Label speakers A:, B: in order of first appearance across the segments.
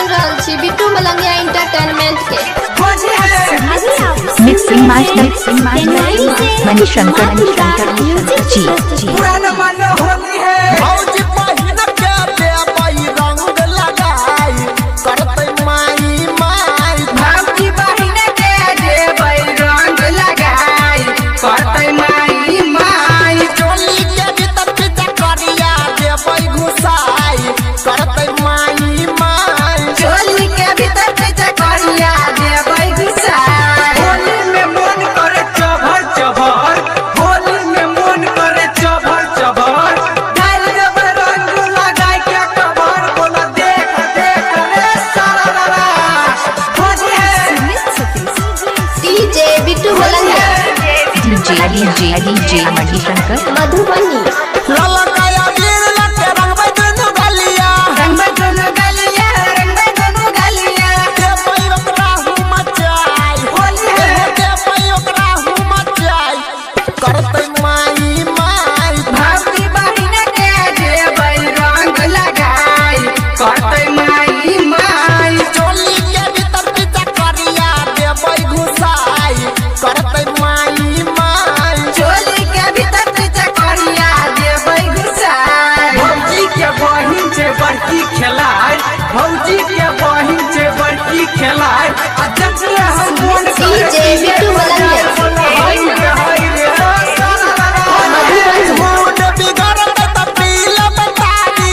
A: सुन रहल छी बिट्टू मलंगिया एंटरटेनमेंट के
B: मिक्सिंग मणिशंकर जी
C: पुराना मन होली है भौजी पहिन के देबई रंग लगाई करतै माई माई भौजी पहिन के देबई रंग लगाई करतै माई माई चोली के भीतर पीछा करिया देबई घुसाई करतै माई माई चोली के भीतर पीछा करिया देबई घुसाई होली में मन करे चभर चभर होली में मन करे चभर चभर डाल देब रंग लगाई के कबर बोला देख देख रे सारा लाला होली है
A: डीजे बिट्टू मलंगिया
B: डीजे मणिशंकर
A: मधुबनी
C: लाला काया वीर लटे रंगबै दुनु गलिया रंगबै दुनु गलिया देबई ओकरा हूँ मचाई होली है देबई ओकरा हूँ मचाई करतै माई माई भौजी बहिन के देबई रंग लगाई करतै माई माई चोली के भीतर पीछा करिया देबई घुसाई करतै माई माई चोली के भीतर पीछा करिया देबई घुसाई भौजी के बहिन से बड़की खेलाय भौजी के बहिन से बड़की खेलाय आ जखले हम मन
A: डीजे बिट्टू मलंगिया
C: मूड बिगड़त त पीले बतारी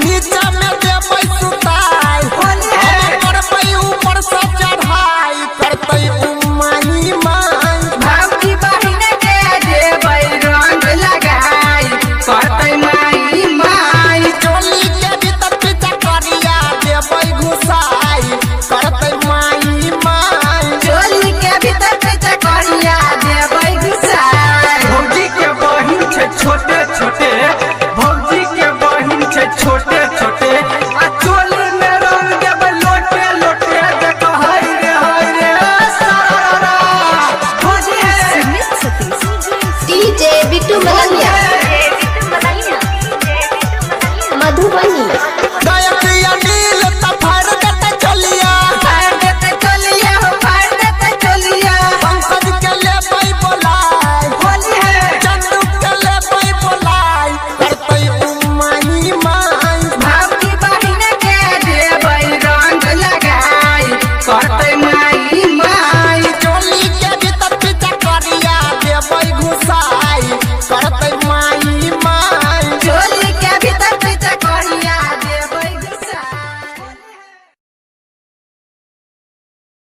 C: नीचे में देबई सुताई हम करबै ऊपर से चढ़ाई करतै माई माई भौजी बहिन के देबई रंग लगाई करतै माई माई चोली के भीतर पीछा करिया देबई घुसाई करतै माई माई चोली के भीतर पीछा करिया देबई घुसाई भौजी के बहिन छे छोटे छोटे भौजी के बहिन छे छोटे छोटे आ चोली में रंग देबई लोटे लोटे देखो हाय रे सारा भौजी है
A: डीजे बिट्टू मलंगिया मधुबनी